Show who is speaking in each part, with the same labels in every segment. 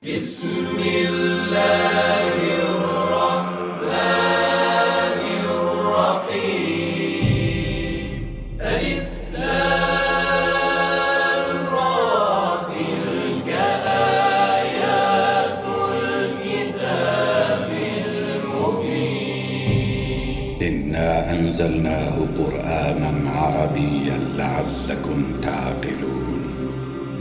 Speaker 1: بسم الله الرحمن الرحيم ألف لام را تلك آيات الكتاب المبين إنا أنزلناه قرآنا عربيا لعلكم تعقلون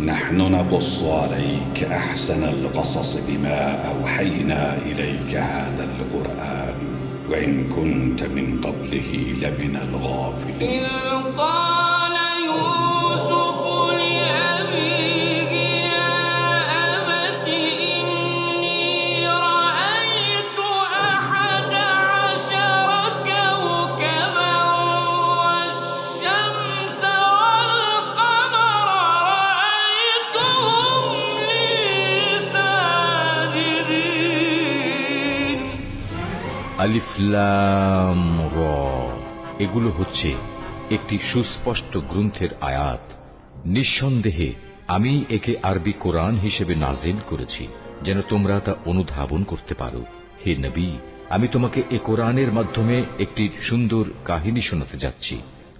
Speaker 1: نحن نقص عليك أحسن القصص بما أوحينا إليك هذا القرآن وإن كنت من قبله لمن الغافلين إذ قال يوسف لأبيه يا أبت إني رأيت 11 كوكبا والشمس والقمر
Speaker 2: আলিফ লাম র এগুলো হচ্ছে একটি সুস্পষ্ট গ্রন্থের আয়াত। নিঃসন্দেহে আমি একে আরবি কোরআন হিসেবে নাজিল করেছি যেন তোমরা তা অনুধাবন করতে পারো। হে নবী, আমি তোমাকে এ কোরআনের মাধ্যমে একটি সুন্দর কাহিনী শোনাতে যাচ্ছি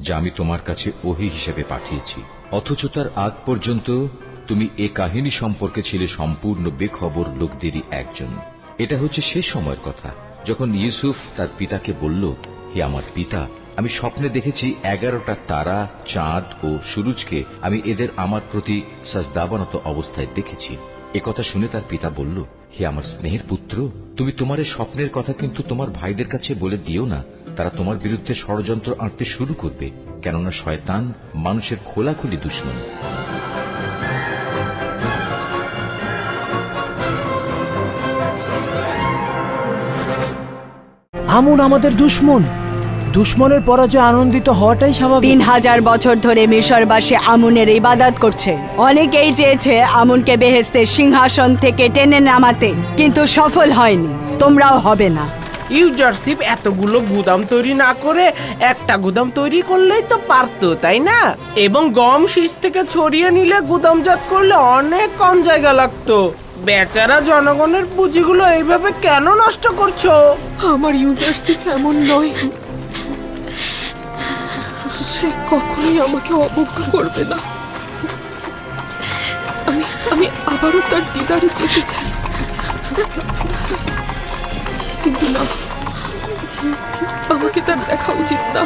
Speaker 2: যা আমি তোমার কাছে ওহী হিসেবে পাঠিয়েছি, অথচ তার আগ পর্যন্ত তুমি এ কাহিনী সম্পর্কে ছিলে সম্পূর্ণ বেখবর লোকদেরই একজন। এটা হচ্ছে সে সময়ের কথা যখন ইউসুফ তার পিতাকে বলল, হে আমার পিতা, আমি স্বপ্নে দেখেছি 11টা তারা, চাঁদ ও সূরজকে আমি এদের আমার প্রতি সাজদাবনত অবস্থায় দেখেছি। একথা শুনে তার পিতা বলল, হে আমার স্নেহের পুত্র, তুমি তোমার এই স্বপ্নের কথা কিন্তু তোমার ভাইদের কাছে বলে দিও না, তারা তোমার বিরুদ্ধে ষড়যন্ত্র আঁটতে শুরু করবে, কেননা শয়তান মানুষের খোলাখুলি দুশমন।
Speaker 3: আমুন আমাদের দুশমন, দুশমনের পরাজয় আনন্দিত হওয়াটাই স্বাভাবিক।
Speaker 4: 3000 বছর ধরে মিশরবাসী আমুনের ইবাদত করছে। অনেকেই চেয়েছে আমুনকে বেহেশতের সিংহাসন থেকে টেনে নামাতে, কিন্তু সফল হয়নি, তোমরাও হবে না।
Speaker 5: ইউজারশিপ এতগুলো গুদাম তৈরি না করে একটা গুদাম তৈরি করলেই তো পারতো, তাই না? এবং গম শীষ থেকে ছড়িয়ে নিলে গুদামজাত করলে অনেক কম জায়গা লাগতো। বেচারা জনগণের পুঁজিগুলো এইভাবে কেন নষ্ট করছো?
Speaker 6: আমার ইউজারশিপ এমন নয়, সে কখনোই আমাকে অবজ্ঞা করবে না। আমি আবারও তার দিদারে যেতে চাই, কিন্তু না, আমাকে তার দেখা উচিত না।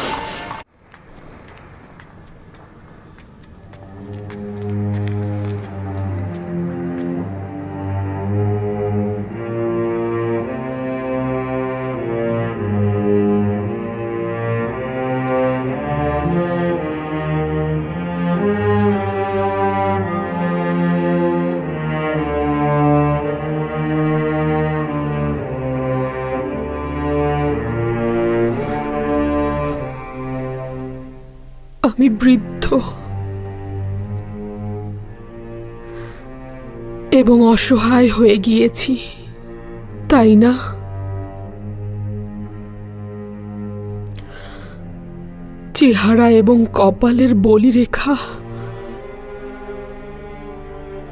Speaker 6: আমি বৃদ্ধ এবং অসহায় হয়ে গিয়েছি, তাই না? চেহারা এবং কপালের বলিরেখা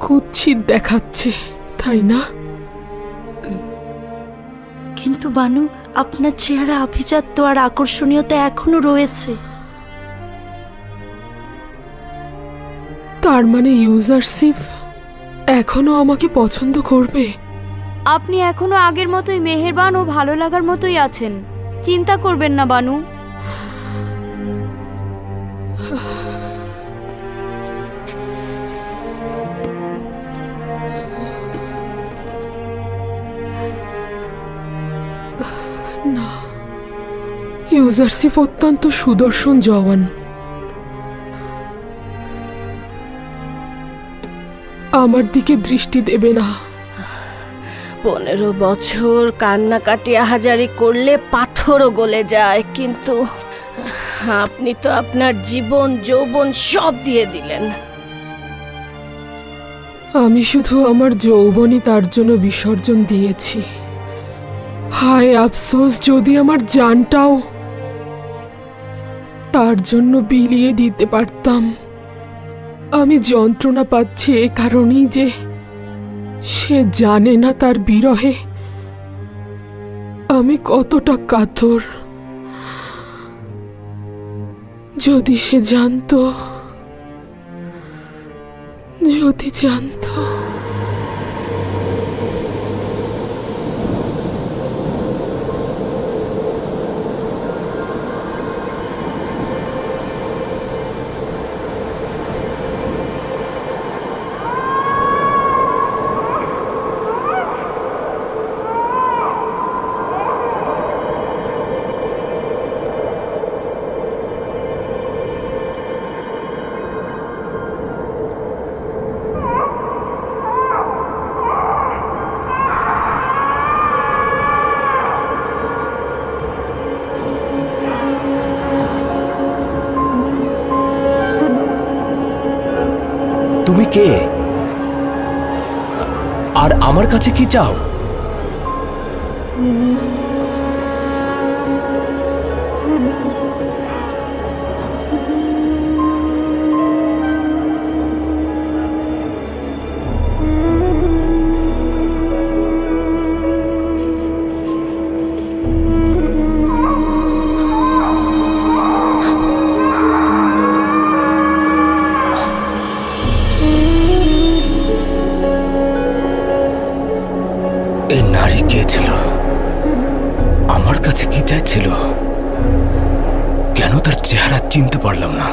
Speaker 6: কুৎসিত দেখাচ্ছে, তাই না?
Speaker 7: কিন্তু বানু, আপনার চেহারা আভিজাত্য আর আকর্ষণীয়তা এখনো রয়েছে।
Speaker 6: তার মানে ইউজারশিপ এখনো আমাকে পছন্দ করবে?
Speaker 8: আপনি এখনো আগের মতোই মেহেরবান ও ভালো লাগার মতোই আছেন, চিন্তা করবেন না বানু।
Speaker 6: না, ইউজারশিপ অত্যন্ত সুদর্শন জওয়ান। আমার দিকে দৃষ্টি দেবে না।
Speaker 9: 15 বছর কান্নাকাটি আহাজারি করলে পাথরও গলে যায়, কিন্তু আপনি তো আপনার জীবন যৌবন সব দিয়ে দিলেন।
Speaker 6: আমি শুধু আমার যৌবনই তার জন্য বিসর্জন দিয়েছি। হায় আফসোস, যদি আমার জানটাও তার জন্য বিলিয়ে দিতে পারতাম। আমি যন্ত্রণা পাচ্ছি এ কারণেই যে সে জানে না তার বিরহে আমি কতটা কাতর। যদি সে জানতো, যদি জানতো।
Speaker 10: তুমি কে? আর আমার কাছে কি চাও? এই নারী কে ছিল? আমার কাছে কি চাইছিল? কেন তার চেহারা চিনতে পারলাম না?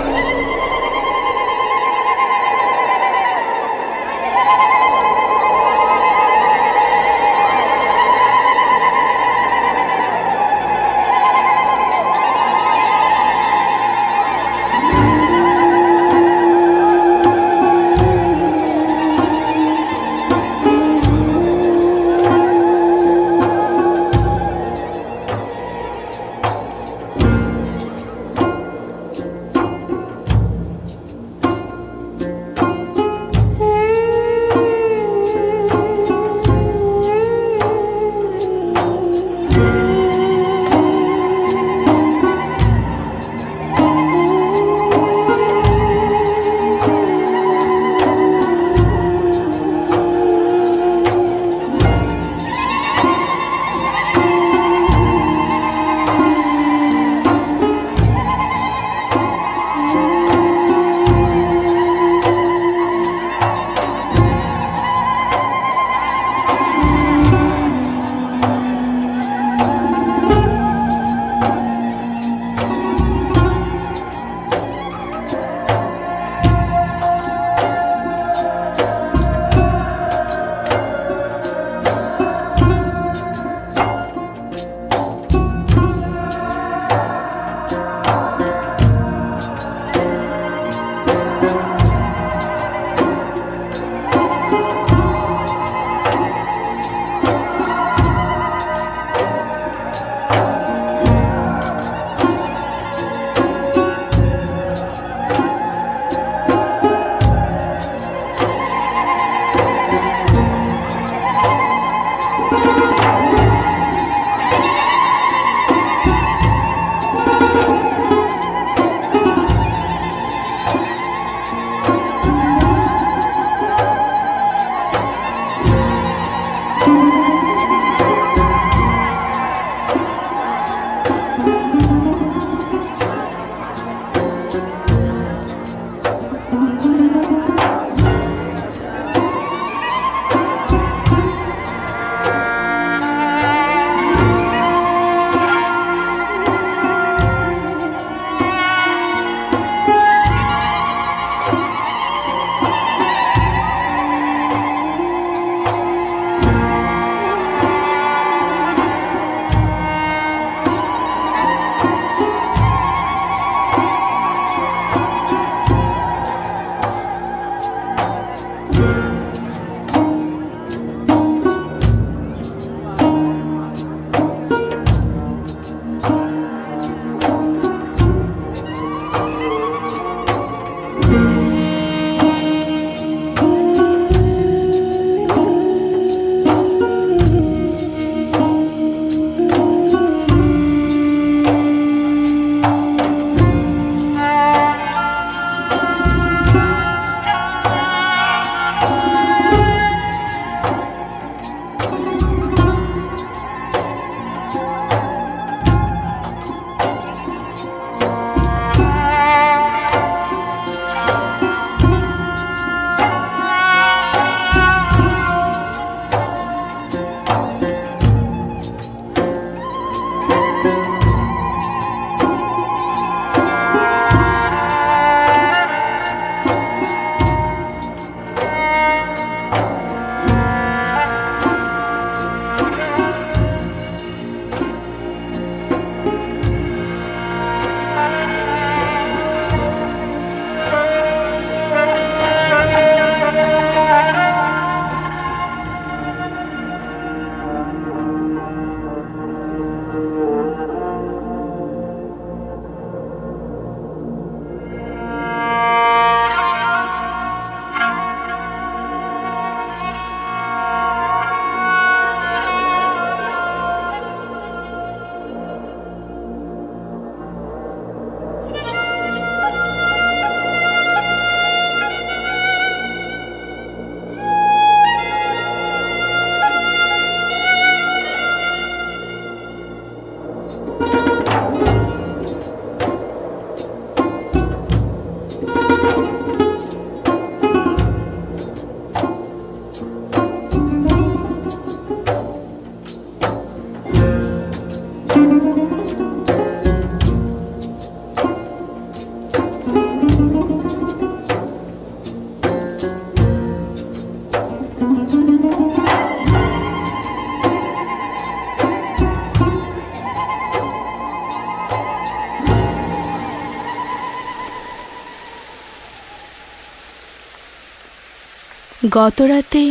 Speaker 7: গতরাতে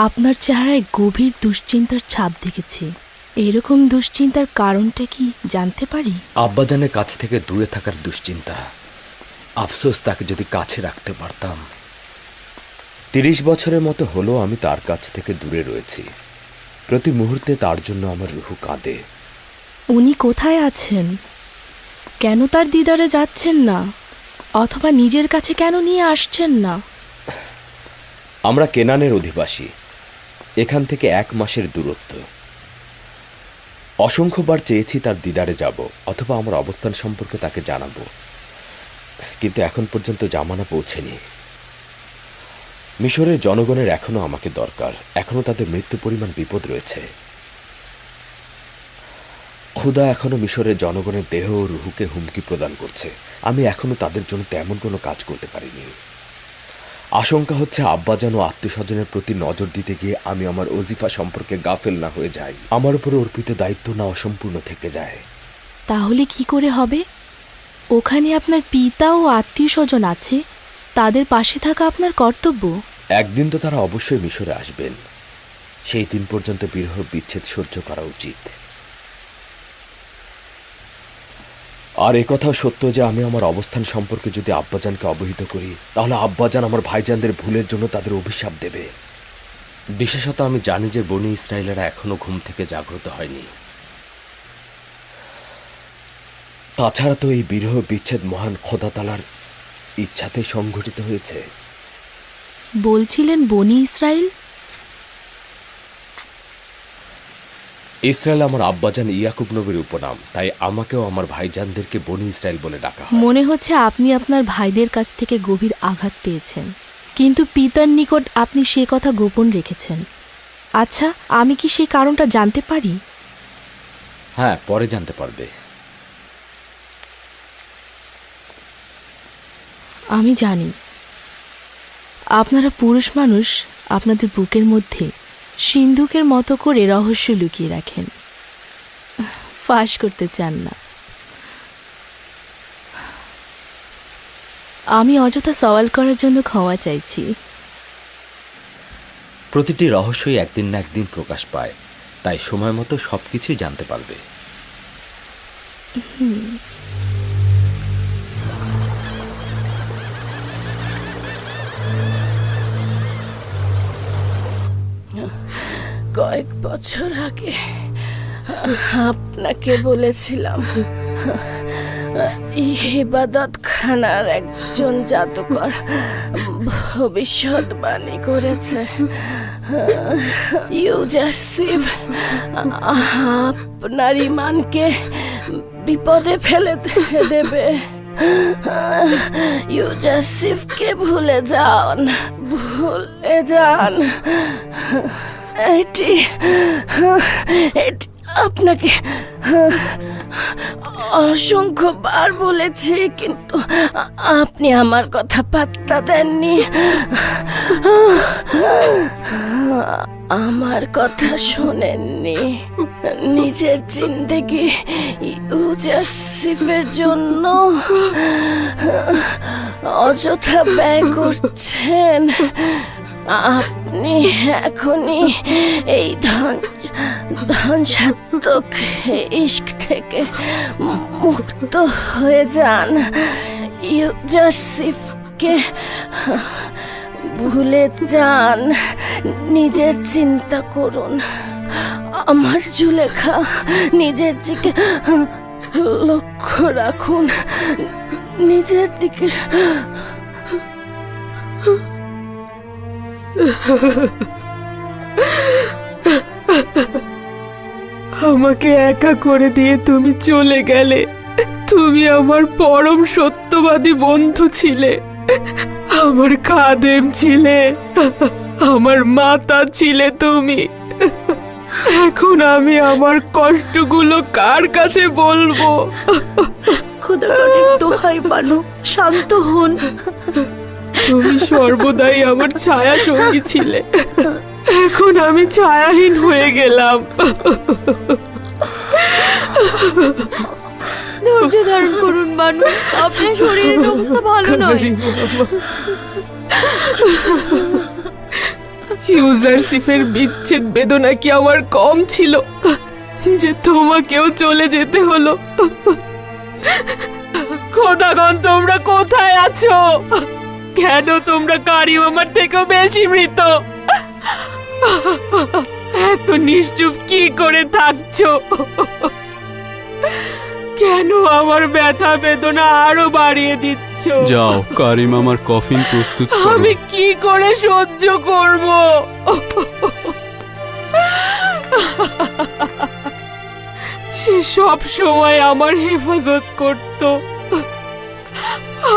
Speaker 7: আপনার চেহারায় গভীর দুশ্চিন্তার ছাপ দেখেছি। এরকম দুশ্চিন্তার কারণটা কি জানতে পারি?
Speaker 10: আব্বাজানের কাছ থেকে দূরে থাকার দুশ্চিন্তা। আফসোস, তাকে যদি কাছে রাখতে পারতাম। 30 বছরের মতো হলো আমি তার কাছ থেকে দূরে রয়েছি। প্রতি মুহূর্তে তার জন্য আমার রুহু কাঁদে।
Speaker 7: উনি কোথায় আছেন? কেন তার দিদারে যাচ্ছেন না? অথবা নিজের কাছে কেন নিয়ে আসছেন না?
Speaker 10: আমরা কেনানের অধিবাসী। এখান থেকে 1 মাসের দূরত্ব। অসংখ্যবার চেয়েছি তার দিদারে যাব অথবা আমার অবস্থান সম্পর্কে তাকে জানাবো, কিন্তু এখন পর্যন্ত জামানা পৌঁছেনি। মিশরের জনগণের এখনো আমাকে দরকার। এখনো তাদের মৃত্যু পরিমাণ বিপদ রয়েছে। খুদা এখনো মিশরের জনগণের দেহ ও রুহুকে হুমকি প্রদান করছে। আমি এখনো তাদের জন্য তেমন কোনো কাজ করতে পারিনি। আশঙ্কা হচ্ছে আব্বাজান ও আত্মীয়স্বজনের প্রতি নজর দিতে গিয়ে আমি আমার ওজিফা সম্পর্কে গাফেল না হয়ে যাই। আমার উপরে অর্পিত দায়িত্ব না অসম্পূর্ণ থেকে যায়।
Speaker 7: তাহলে কি করে হবে? ওখানে আপনার পিতা ও আত্মীয়স্বজন আছে, তাদের পাশে থাকা আপনার কর্তব্য।
Speaker 10: একদিন তো তারা অবশ্যই মিশরে আসবেন। সেই দিন পর্যন্ত বিরহ বিচ্ছেদ সহ্য করা উচিত। আর একথাও সত্য যে আমি আমার অবস্থান সম্পর্কে যদি আব্বাজানকে অবহিত করি, তাহলে আব্বাজান আমার ভাইজানদের ভুলের জন্য তাদের অভিশাপ দেবে। বিশেষত আমি জানি যে বনি ইসরায়েলেরা এখনো ঘুম থেকে জাগ্রত হয়নি। তাছাড়া তো এই বিরহ বিচ্ছেদ মহান খোদা তাআলার ইচ্ছাতে সংঘটিত হয়েছে।
Speaker 7: বলছিলেন বনি ইসরায়েল?
Speaker 10: ইসরায়েল আমার আব্বাজান ইয়াকুব নবীর উপনাম, তাই আমাকেও আমার ভাইজানদেরকে বনি ইসরায়েল বলে ডাকা হয়।
Speaker 7: মনে হচ্ছে আপনি আপনার ভাইদের কাছ থেকে গভীর আঘাত পেয়েছেন, কিন্তু পিতার নিকট আপনি সে কথা গোপন রেখেছেন। আচ্ছা, আমি কি সেই কারণটা জানতে পারি?
Speaker 10: হ্যাঁ, পরে জানতে পারবে।
Speaker 7: আমি জানি আপনারা পুরুষ মানুষ আপনাদের বুকের মধ্যে সিন্ধুকের মতো করে রহস্য লুকিয়ে রাখেন, ফাঁস করতে চান না। আমি অযথা সওয়াল করার জন্য ক্ষমা চাইছি।
Speaker 10: প্রতিটি রহস্যই একদিন না একদিন প্রকাশ পায়, তাই সময় মতো সবকিছুই জানতে পারবে।
Speaker 9: কয়েক বছর আগে আপনাকে বলেছিলাম ইবাদত খানার একজন জাদুকর ভবিষ্যৎবাণী করেছে ইউজাসিফ আপনার ঈমানকে বিপদে ফেলে দেবে। ইউজাসিফকে ভুলে যান। এটি আপনাকে অসংখ্যবার বলেছি, কিন্তু আপনি আমার কথা পাত্তা দেননি। আমার কথা শোনেননি। নিজের জিন্দেগি ইউজাসিফের জন্য অযথা ব্যয় করছেন। আপনি এখনই এই ধ্বংসাত্মক ইশক থেকে মুক্ত হয়ে যান। ইউজাসিফকে ভুলে যান। নিজের চিন্তা করুন। আমার জুলেখা, নিজের দিকে লক্ষ্য রাখুন। নিজের দিকে।
Speaker 6: আমাকে একা করে দিয়ে তুমি চলে গেলে। তুমি আমার পরম সত্যবাদী বন্ধু ছিলে, আমার খাদেম ছিলে, আমার মাতা ছিলে তুমি। এখন আমি আমার কষ্টগুলো কার কাছে বলবো?
Speaker 7: খোদার দোহাই বানু, শান্ত হন।
Speaker 6: তুমি সর্বদাই আমার ছায়া সঙ্গী ছিলে, এখন আমি ছায়াহীন হয়ে গেলাম।
Speaker 8: ধৈর্য ধারণ করুন বানু, আপনার শরীরের অবস্থা ভালো নয়।
Speaker 6: ইউজারশিপের বিচ্ছেদ বেদনা কি আমার কম ছিল যে তোমাকেও চলে যেতে হলো? খোদাগণ, তোমরা কোথায় আছো? কেন তোমরা কারিম আমার থেকেও বেশি মৃত? এত নিশ্চুপ কি করে থাকছো? কেন আমার ব্যথা বেদনা আরো বাড়িয়ে দিচ্ছ?
Speaker 11: যাও, কারিম আমার কফিন প্রস্তুত করো।
Speaker 6: আমি কি করে সহ্য করব? সে সব সময় আমার হেফাজত করত।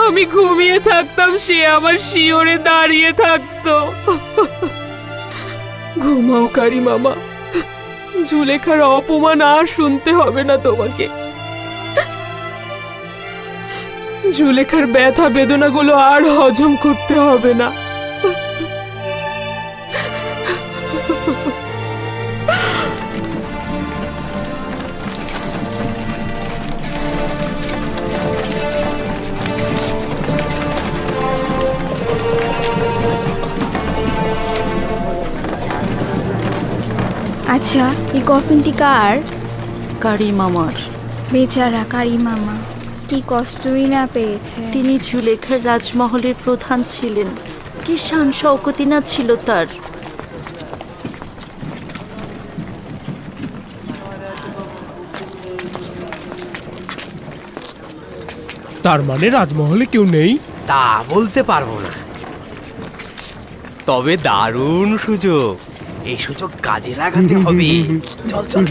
Speaker 6: আমি ঘুমিয়ে থাকতাম, সে আমার শিয়রে দাঁড়িয়ে থাকতো। ঘুমাও কারিম মামা, জুলেখার অপমান আর শুনতে হবে না তোমাকে। জুলেখার ব্যথা বেদনাগুলো আর হজম করতে হবে না।
Speaker 8: আচ্ছা, এই কফিনটি কার?
Speaker 9: কারিম আমার।
Speaker 8: বেচারা কারিম মামা কি কষ্টই না পেয়েছে।
Speaker 9: তিনি জুলেখার রাজমহলের প্রধান ছিলেন। কি শান শওকতি না ছিল তার।
Speaker 5: তার মানে রাজমহলে কেউ নেই?
Speaker 12: তা বলতে পারবো না, তবে দারুণ সুযোগ। এই সুযোগ কাজে লাগাতে হবে। চল চল।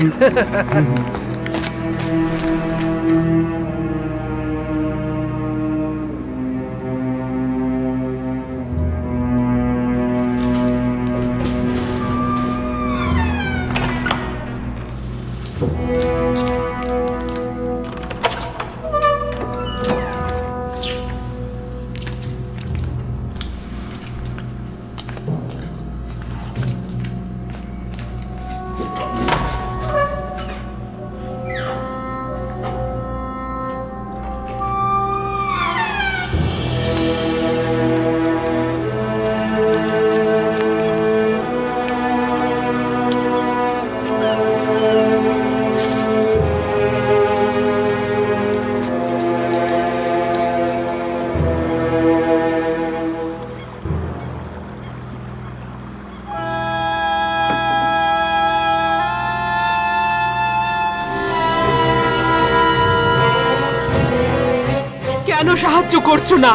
Speaker 6: কেন সাহায্য করছো না?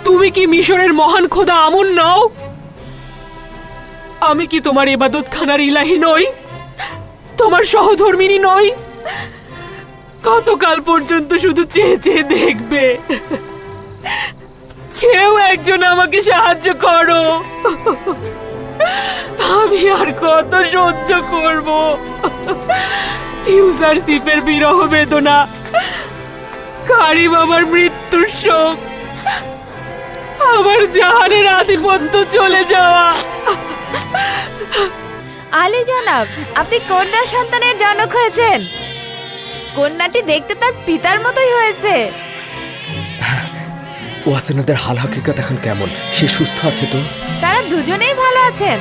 Speaker 6: তুমি কি মিশরের মহান খোদা আমুন নও? আমি কি তোমার ইবাদত খানার ইলাহি নই? তোমার সহধর্মিনী নই? কতকাল পর্যন্ত শুধু চেয়ে চেয়ে দেখবে? কেউ একজন আমাকে সাহায্য করো। আমি আর কত সহ্য করব? ইউজারশিপের বিরহ বেদনা, কারিম আমার মৃত্যুর শোক, আমার জাহানের আধিপত্য চলে যাওয়া।
Speaker 8: আলী জনাব, আপনি কন্যা সন্তানের জনক হয়েছেন। কন্যাটি দেখতে তার পিতার মতোই হয়েছে।
Speaker 10: ওয়াসিনাদের হাল হাকিকত এখন কেমন? সে সুস্থ আছে তো?
Speaker 8: তারা দুজনেই ভালো আছেন।